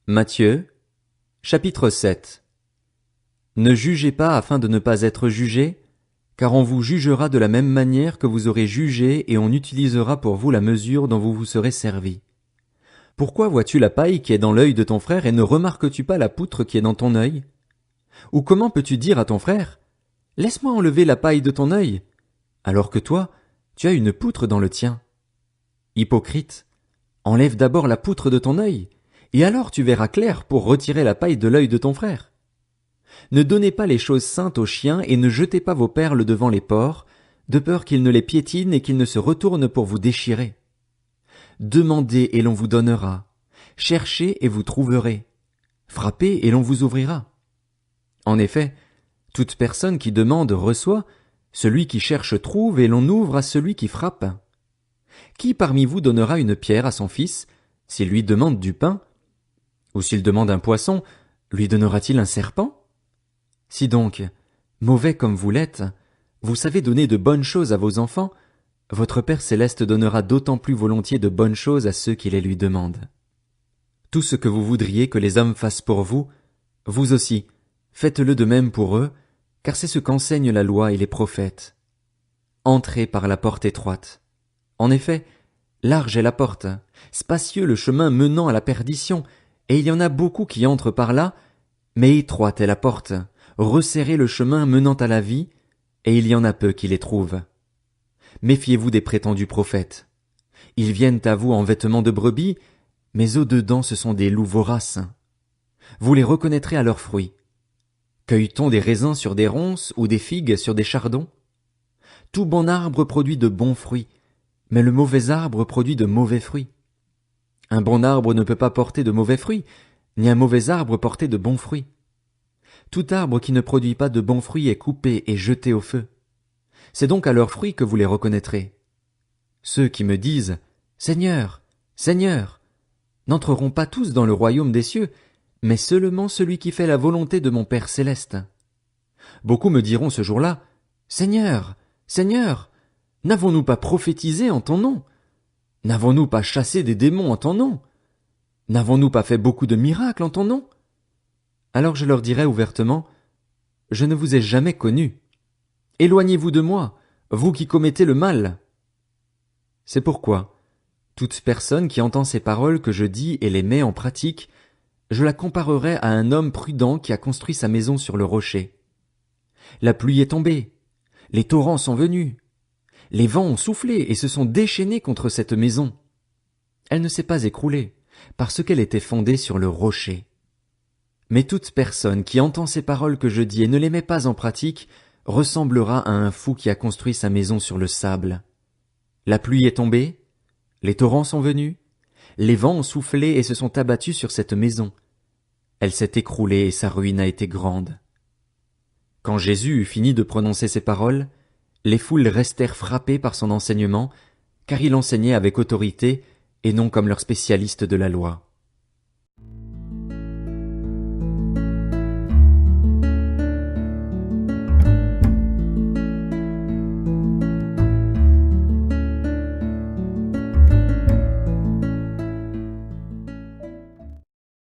Matthieu, chapitre 7. Ne jugez pas afin de ne pas être jugés, car on vous jugera de la même manière que vous aurez jugé et on utilisera pour vous la mesure dont vous vous serez servi. Pourquoi vois-tu la paille qui est dans l'œil de ton frère et ne remarques-tu pas la poutre qui est dans ton œil? Ou comment peux-tu dire à ton frère, « Laisse-moi enlever la paille de ton œil » alors que toi, tu as une poutre dans le tien? Hypocrite, enlève d'abord la poutre de ton œil, et alors tu verras clair pour retirer la paille de l'œil de ton frère. Ne donnez pas les choses saintes aux chiens et ne jetez pas vos perles devant les porcs, de peur qu'ils ne les piétinent et qu'ils ne se retournent pour vous déchirer. Demandez et l'on vous donnera. Cherchez et vous trouverez. Frappez et l'on vous ouvrira. En effet, toute personne qui demande reçoit, celui qui cherche trouve et l'on ouvre à celui qui frappe. Qui parmi vous donnera une pierre à son fils, s'il lui demande du pain? Ou s'il demande un poisson, lui donnera-t-il un serpent? Si donc, mauvais comme vous l'êtes, vous savez donner de bonnes choses à vos enfants, votre Père céleste donnera d'autant plus volontiers de bonnes choses à ceux qui les lui demandent. Tout ce que vous voudriez que les hommes fassent pour vous, vous aussi, faites-le de même pour eux, car c'est ce qu'enseignent la loi et les prophètes. Entrez par la porte étroite. En effet, large est la porte, spacieux le chemin menant à la perdition, et il y en a beaucoup qui entrent par là, mais étroite est la porte, resserré le chemin menant à la vie, et il y en a peu qui les trouvent. Méfiez-vous des prétendus prophètes. Ils viennent à vous en vêtements de brebis, mais au-dedans ce sont des loups voraces. Vous les reconnaîtrez à leurs fruits. Cueille-t-on des raisins sur des ronces ou des figues sur des chardons? Tout bon arbre produit de bons fruits, mais le mauvais arbre produit de mauvais fruits. Un bon arbre ne peut pas porter de mauvais fruits, ni un mauvais arbre porter de bons fruits. Tout arbre qui ne produit pas de bons fruits est coupé et jeté au feu. C'est donc à leurs fruits que vous les reconnaîtrez. Ceux qui me disent « Seigneur, Seigneur » n'entreront pas tous dans le royaume des cieux, mais seulement celui qui fait la volonté de mon Père céleste. Beaucoup me diront ce jour-là « Seigneur, Seigneur, n'avons-nous pas prophétisé en ton nom? N'avons-nous pas chassé des démons en ton nom? N'avons-nous pas fait beaucoup de miracles en ton nom? » Alors je leur dirai ouvertement, « Je ne vous ai jamais connus. Éloignez-vous de moi, vous qui commettez le mal. » C'est pourquoi, toute personne qui entend ces paroles que je dis et les met en pratique, je la comparerai à un homme prudent qui a construit sa maison sur le rocher. La pluie est tombée, les torrents sont venus, les vents ont soufflé et se sont déchaînés contre cette maison. Elle ne s'est pas écroulée, parce qu'elle était fondée sur le rocher. Mais toute personne qui entend ces paroles que je dis et ne les met pas en pratique ressemblera à un fou qui a construit sa maison sur le sable. La pluie est tombée, les torrents sont venus, les vents ont soufflé et se sont abattus sur cette maison. Elle s'est écroulée et sa ruine a été grande. Quand Jésus eut fini de prononcer ces paroles, les foules restèrent frappées par son enseignement, car il enseignait avec autorité et non comme leur spécialiste de la loi.